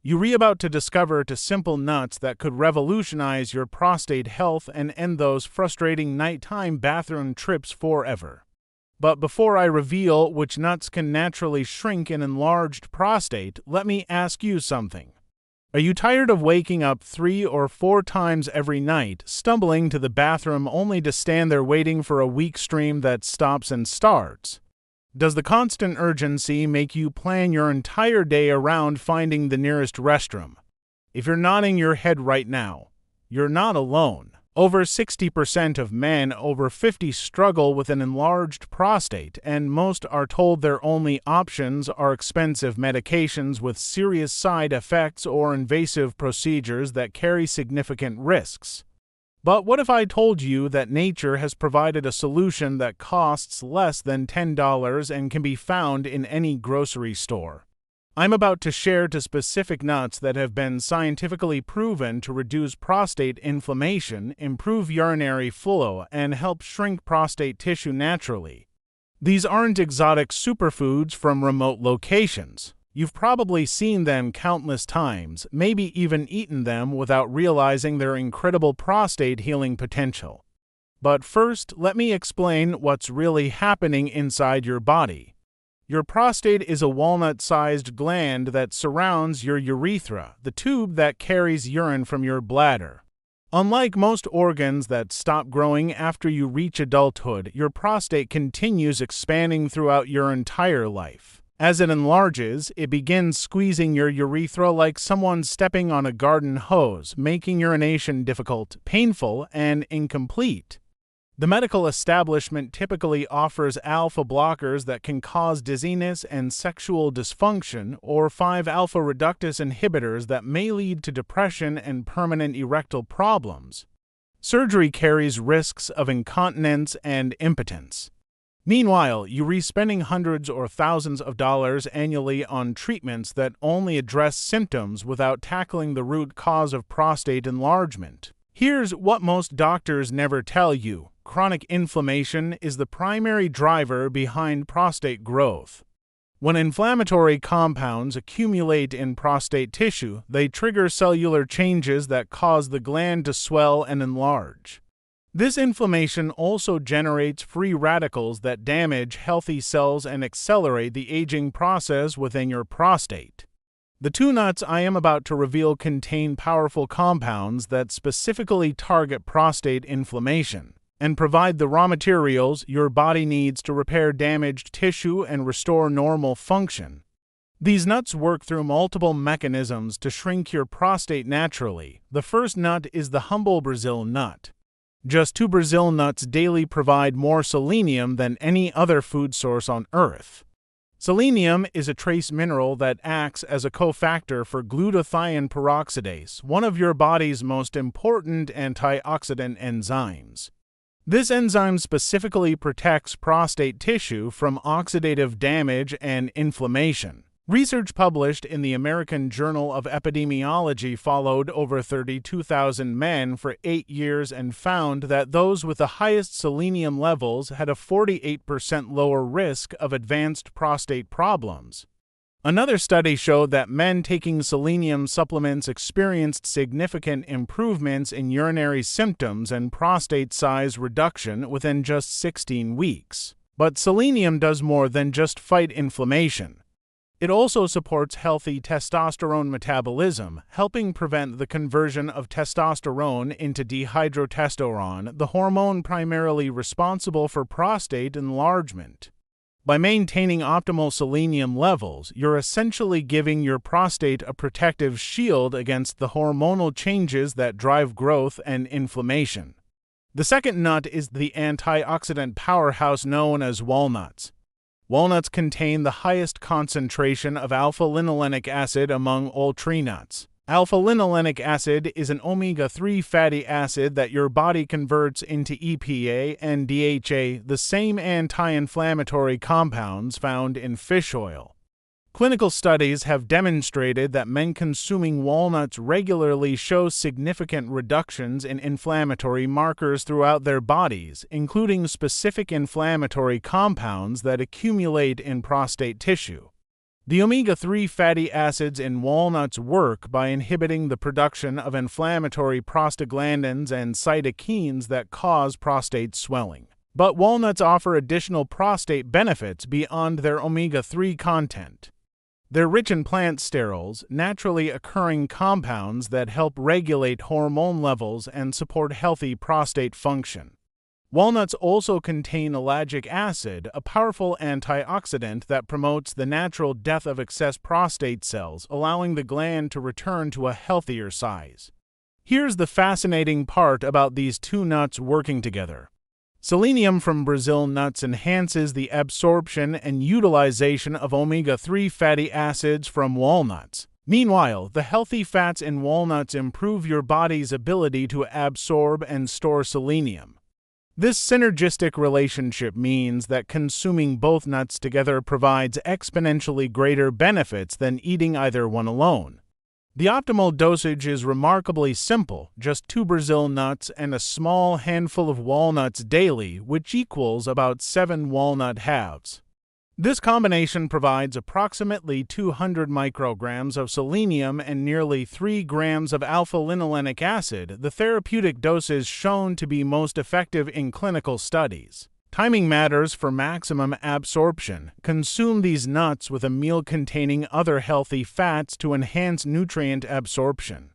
You're about to discover two simple nuts that could revolutionize your prostate health and end those frustrating nighttime bathroom trips forever. But before I reveal which nuts can naturally shrink an enlarged prostate, let me ask you something. Are you tired of waking up 3 or 4 times every night, stumbling to the bathroom only to stand there waiting for a weak stream that stops and starts? Does the constant urgency make you plan your entire day around finding the nearest restroom? If you're nodding your head right now, you're not alone. Over 60% of men over 50 struggle with an enlarged prostate, and most are told their only options are expensive medications with serious side effects or invasive procedures that carry significant risks. But what if I told you that nature has provided a solution that costs less than $10 and can be found in any grocery store? I'm about to share 2 specific nuts that have been scientifically proven to reduce prostate inflammation, improve urinary flow, and help shrink prostate tissue naturally. These aren't exotic superfoods from remote locations. You've probably seen them countless times, maybe even eaten them without realizing their incredible prostate healing potential. But first, let me explain what's really happening inside your body. Your prostate is a walnut-sized gland that surrounds your urethra, the tube that carries urine from your bladder. Unlike most organs that stop growing after you reach adulthood, your prostate continues expanding throughout your entire life. As it enlarges, it begins squeezing your urethra like someone stepping on a garden hose, making urination difficult, painful, and incomplete. The medical establishment typically offers alpha blockers that can cause dizziness and sexual dysfunction, or 5-alpha reductase inhibitors that may lead to depression and permanent erectile problems. Surgery carries risks of incontinence and impotence. Meanwhile, you're spending hundreds or thousands of dollars annually on treatments that only address symptoms without tackling the root cause of prostate enlargement. Here's what most doctors never tell you. Chronic inflammation is the primary driver behind prostate growth. When inflammatory compounds accumulate in prostate tissue, they trigger cellular changes that cause the gland to swell and enlarge. This inflammation also generates free radicals that damage healthy cells and accelerate the aging process within your prostate. The 2 nuts I am about to reveal contain powerful compounds that specifically target prostate inflammation and provide the raw materials your body needs to repair damaged tissue and restore normal function. These nuts work through multiple mechanisms to shrink your prostate naturally. The first nut is the humble Brazil nut. Just 2 Brazil nuts daily provide more selenium than any other food source on Earth. Selenium is a trace mineral that acts as a cofactor for glutathione peroxidase, one of your body's most important antioxidant enzymes. This enzyme specifically protects prostate tissue from oxidative damage and inflammation. Research published in the American Journal of Epidemiology followed over 32,000 men for 8 years and found that those with the highest selenium levels had a 48% lower risk of advanced prostate problems. Another study showed that men taking selenium supplements experienced significant improvements in urinary symptoms and prostate size reduction within just 16 weeks. But selenium does more than just fight inflammation. It also supports healthy testosterone metabolism, helping prevent the conversion of testosterone into dihydrotestosterone, the hormone primarily responsible for prostate enlargement. By maintaining optimal selenium levels, you're essentially giving your prostate a protective shield against the hormonal changes that drive growth and inflammation. The second nut is the antioxidant powerhouse known as walnuts. Walnuts contain the highest concentration of alpha-linolenic acid among all tree nuts. Alpha-linolenic acid is an omega-3 fatty acid that your body converts into EPA and DHA, the same anti-inflammatory compounds found in fish oil. Clinical studies have demonstrated that men consuming walnuts regularly show significant reductions in inflammatory markers throughout their bodies, including specific inflammatory compounds that accumulate in prostate tissue. The omega-3 fatty acids in walnuts work by inhibiting the production of inflammatory prostaglandins and cytokines that cause prostate swelling. But walnuts offer additional prostate benefits beyond their omega-3 content. They're rich in plant sterols, naturally occurring compounds that help regulate hormone levels and support healthy prostate function. Walnuts also contain ellagic acid, a powerful antioxidant that promotes the natural death of excess prostate cells, allowing the gland to return to a healthier size. Here's the fascinating part about these two nuts working together. Selenium from Brazil nuts enhances the absorption and utilization of omega-3 fatty acids from walnuts. Meanwhile, the healthy fats in walnuts improve your body's ability to absorb and store selenium. This synergistic relationship means that consuming both nuts together provides exponentially greater benefits than eating either one alone. The optimal dosage is remarkably simple, just 2 Brazil nuts and a small handful of walnuts daily, which equals about 7 walnut halves. This combination provides approximately 200 micrograms of selenium and nearly 3 grams of alpha-linolenic acid, the therapeutic doses shown to be most effective in clinical studies. Timing matters for maximum absorption. Consume these nuts with a meal containing other healthy fats to enhance nutrient absorption.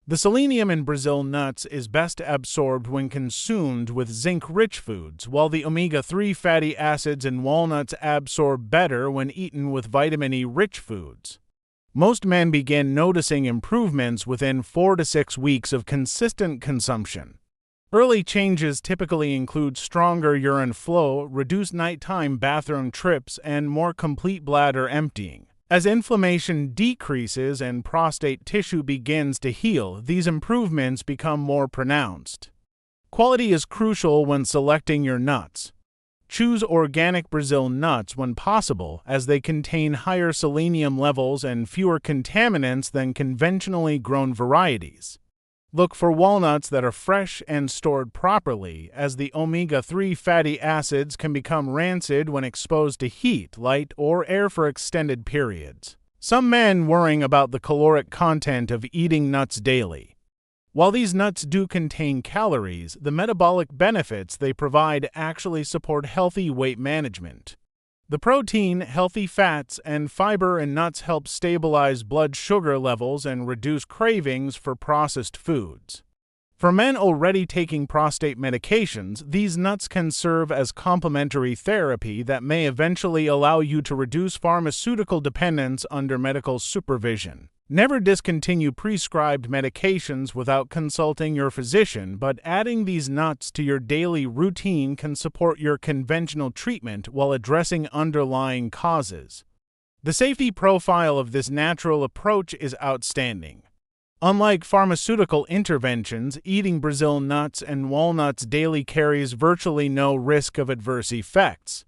The selenium in Brazil nuts is best absorbed when consumed with zinc-rich foods, while the omega-3 fatty acids in walnuts absorb better when eaten with vitamin E-rich foods. Most men begin noticing improvements within 4 to 6 weeks of consistent consumption. Early changes typically include stronger urine flow, reduced nighttime bathroom trips, and more complete bladder emptying. As inflammation decreases and prostate tissue begins to heal, these improvements become more pronounced. Quality is crucial when selecting your nuts. Choose organic Brazil nuts when possible, as they contain higher selenium levels and fewer contaminants than conventionally grown varieties. Look for walnuts that are fresh and stored properly, as the omega-3 fatty acids can become rancid when exposed to heat, light, or air for extended periods. Some men worrying about the caloric content of eating nuts daily. While these nuts do contain calories, the metabolic benefits they provide actually support healthy weight management. The protein, healthy fats, and fiber in nuts help stabilize blood sugar levels and reduce cravings for processed foods. For men already taking prostate medications, these nuts can serve as complementary therapy that may eventually allow you to reduce pharmaceutical dependence under medical supervision. Never discontinue prescribed medications without consulting your physician, but adding these nuts to your daily routine can support your conventional treatment while addressing underlying causes. The safety profile of this natural approach is outstanding. Unlike pharmaceutical interventions, eating Brazil nuts and walnuts daily carries virtually no risk of adverse effects.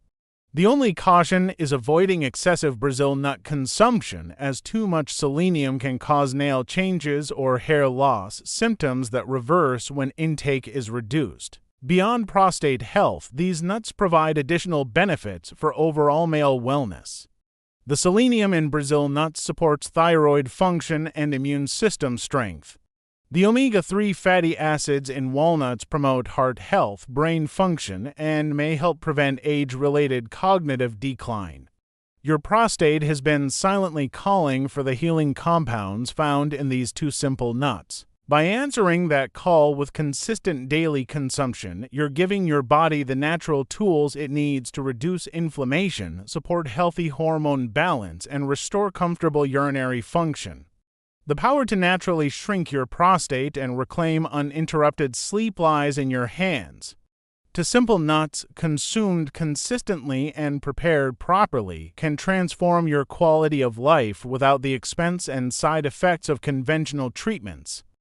The only caution is avoiding excessive Brazil nut consumption, as too much selenium can cause nail changes or hair loss, symptoms that reverse when intake is reduced. Beyond prostate health, these nuts provide additional benefits for overall male wellness. The selenium in Brazil nuts supports thyroid function and immune system strength. The omega-3 fatty acids in walnuts promote heart health, brain function, and may help prevent age-related cognitive decline. Your prostate has been silently calling for the healing compounds found in these two simple nuts. By answering that call with consistent daily consumption, you're giving your body the natural tools it needs to reduce inflammation, support healthy hormone balance, and restore comfortable urinary function. The power to naturally shrink your prostate and reclaim uninterrupted sleep lies in your hands. Two simple nuts, consumed consistently and prepared properly, can transform your quality of life without the expense and side effects of conventional treatments.